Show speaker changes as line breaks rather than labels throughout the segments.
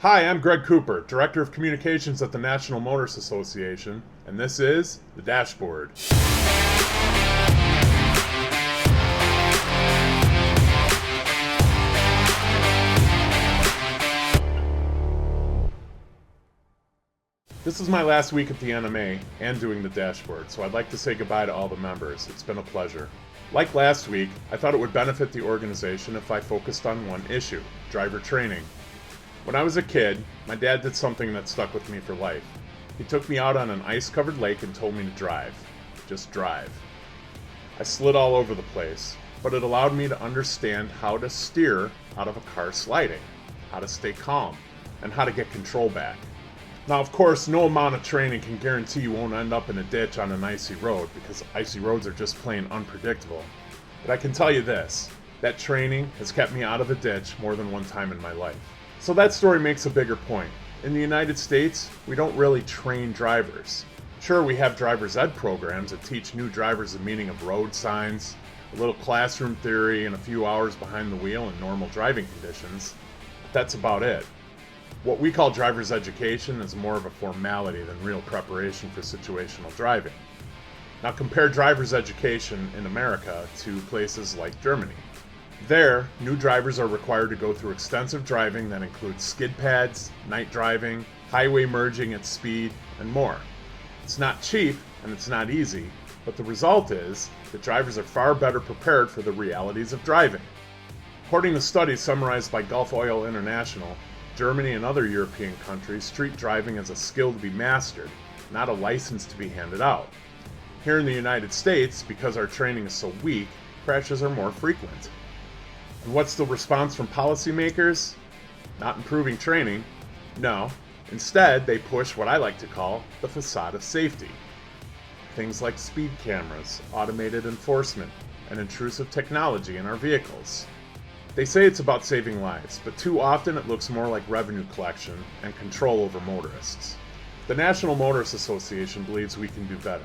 Hi, I'm Greg Cooper, Director of Communications at the National Motorists Association, and this is The Dashboard. This is my last week at the NMA and doing the dashboard, so I'd like to say goodbye to all the members. It's been a pleasure. Like last week, I thought it would benefit the organization if I focused on one issue, driver training. When I was a kid, my dad did something that stuck with me for life. He took me out on an ice-covered lake and told me to drive. Just drive. I slid all over the place, but it allowed me to understand how to steer out of a car sliding, how to stay calm, and how to get control back. Now, of course, no amount of training can guarantee you won't end up in a ditch on an icy road, because icy roads are just plain unpredictable. But I can tell you this, that training has kept me out of a ditch more than one time in my life. So that story makes a bigger point. In the United States, we don't really train drivers. Sure, we have driver's ed programs that teach new drivers the meaning of road signs, a little classroom theory, and a few hours behind the wheel in normal driving conditions. But that's about it. What we call driver's education is more of a formality than real preparation for situational driving. Now compare driver's education in America to places like Germany. There, new drivers are required to go through extensive driving that includes skid pads, night driving, highway merging at speed, and more. It's not cheap and it's not easy, but the result is that drivers are far better prepared for the realities of driving. According to studies summarized by Gulf Oil International, Germany and other European countries treat driving as a skill to be mastered, not a license to be handed out. Here in the United States, because our training is so weak, crashes are more frequent. And what's the response from policymakers? Not improving training. No. Instead, they push what I like to call the facade of safety. Things like speed cameras, automated enforcement, and intrusive technology in our vehicles. They say it's about saving lives, but too often it looks more like revenue collection and control over motorists. The National Motorists Association believes we can do better.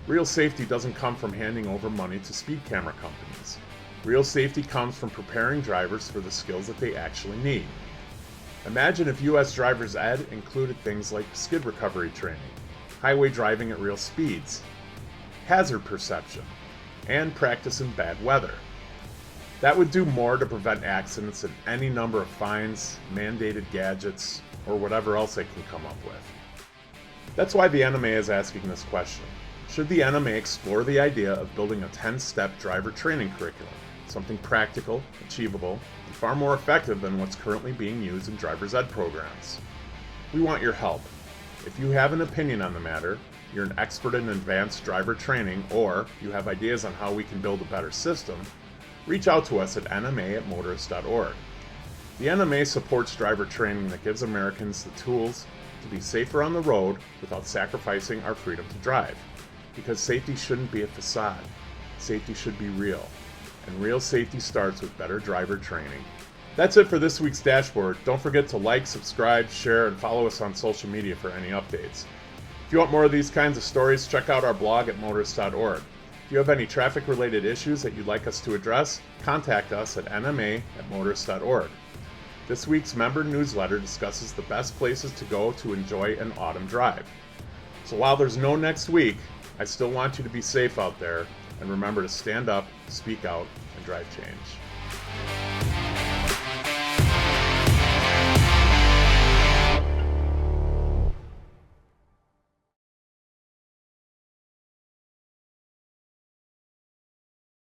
Real safety doesn't come from handing over money to speed camera companies. Real safety comes from preparing drivers for the skills that they actually need. Imagine if U.S. driver's ed included things like skid recovery training, highway driving at real speeds, hazard perception, and practice in bad weather. That would do more to prevent accidents than any number of fines, mandated gadgets, or whatever else they can come up with. That's why the NMA is asking this question. Should the NMA explore the idea of building a 10-step driver training curriculum? Something practical, achievable, and far more effective than what's currently being used in driver's ed programs. We want your help. If you have an opinion on the matter, you're an expert in advanced driver training, or you have ideas on how we can build a better system, reach out to us at nma@motorists.org. The NMA supports driver training that gives Americans the tools to be safer on the road without sacrificing our freedom to drive. Because safety shouldn't be a facade. Safety should be real. And real safety starts with better driver training. That's it for this week's dashboard. Don't forget to like, subscribe, share, and follow us on social media for any updates. If you want more of these kinds of stories, check out our blog at motorists.org. If you have any traffic-related issues that you'd like us to address, contact us at nma@motorists.org. This week's member newsletter discusses the best places to go to enjoy an autumn drive. So while there's no next week, I still want you to be safe out there, and remember to stand up, speak out, and drive change.